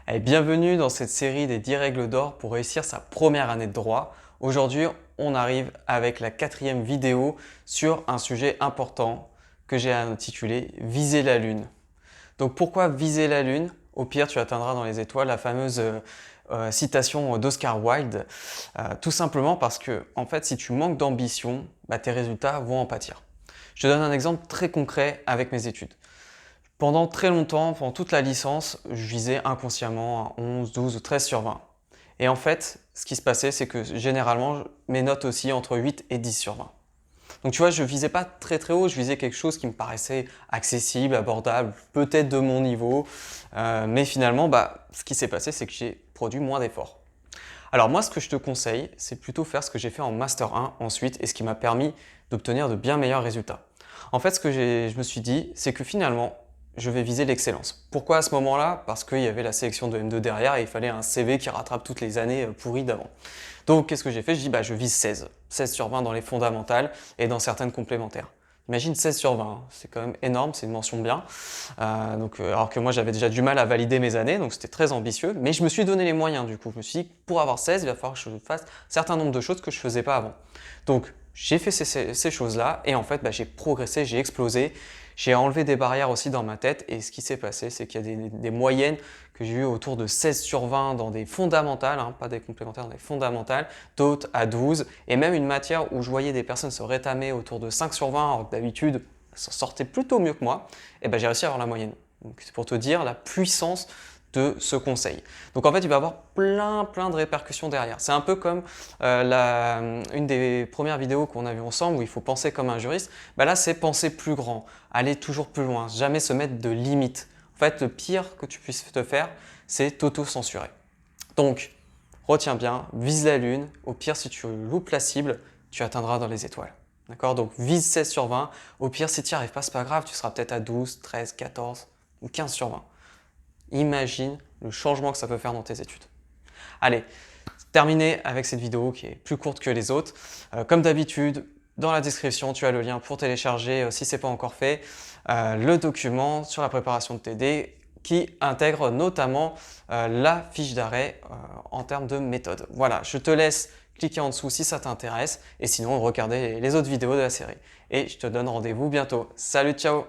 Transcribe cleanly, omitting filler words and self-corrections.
Allez, bienvenue dans cette série des 10 règles d'or pour réussir sa première année de droit. Aujourd'hui, on arrive avec la 4e vidéo sur un sujet important que j'ai intitulé « Viser la lune ». Donc pourquoi viser la lune? Au pire, tu atteindras dans les étoiles, la fameuse citation d'Oscar Wilde. Tout simplement parce que, en fait, si tu manques d'ambition, tes résultats vont en pâtir. Je te donne un exemple très concret avec mes études. Pendant très longtemps, pendant toute la licence, je visais inconsciemment un 11, 12 ou 13 sur 20. Et en fait, ce qui se passait, c'est que généralement, mes notes aussi entre 8 et 10 sur 20. Donc tu vois, je visais pas très très haut, je visais quelque chose qui me paraissait accessible, abordable, peut-être de mon niveau. Mais finalement, ce qui s'est passé, c'est que j'ai produit moins d'efforts. Alors moi, ce que je te conseille, c'est plutôt faire ce que j'ai fait en Master 1 ensuite et ce qui m'a permis d'obtenir de bien meilleurs résultats. En fait, ce que je me suis dit, c'est que finalement, je vais viser l'excellence. Pourquoi à ce moment-là? Parce qu'il y avait la sélection de M2 derrière et il fallait un CV qui rattrape toutes les années pourries d'avant. Donc, qu'est-ce que j'ai fait? Je dis, je vise 16. 16 sur 20 dans les fondamentales et dans certaines complémentaires. Imagine 16 sur 20, c'est quand même énorme, c'est une mention bien. Alors que moi j'avais déjà du mal à valider mes années, donc c'était très ambitieux, mais je me suis donné les moyens du coup. Je me suis dit que pour avoir 16, il va falloir que je fasse un certain nombre de choses que je ne faisais pas avant. Donc j'ai fait ces choses-là et en fait j'ai progressé, j'ai explosé. J'ai enlevé des barrières aussi dans ma tête et ce qui s'est passé, c'est qu'il y a des moyennes que j'ai eues autour de 16 sur 20 dans des fondamentales, pas des complémentaires, dans des fondamentales, d'autres à 12 et même une matière où je voyais des personnes se rétamer autour de 5 sur 20 alors que d'habitude s'en sortaient plutôt mieux que moi, et j'ai réussi à avoir la moyenne. C'est pour te dire la puissance de ce conseil. Donc en fait, il va y avoir plein de répercussions derrière. C'est un peu comme une des premières vidéos qu'on a vues ensemble où il faut penser comme un juriste. Là, c'est penser plus grand, aller toujours plus loin, jamais se mettre de limites. En fait, le pire que tu puisses te faire, c'est t'auto-censurer. Donc, retiens bien, vise la lune. Au pire, si tu loupes la cible, tu atteindras dans les étoiles. D'accord? Donc, vise 16 sur 20. Au pire, si tu n'y arrives pas, c'est pas grave, tu seras peut-être à 12, 13, 14 ou 15 sur 20. Imagine le changement que ça peut faire dans tes études. Allez, terminé avec cette vidéo qui est plus courte que les autres. Comme d'habitude, dans la description, tu as le lien pour télécharger, si ce n'est pas encore fait, le document sur la préparation de TD qui intègre notamment la fiche d'arrêt en termes de méthode. Voilà, je te laisse cliquer en dessous si ça t'intéresse et sinon regarder les autres vidéos de la série. Et je te donne rendez-vous bientôt. Salut, ciao!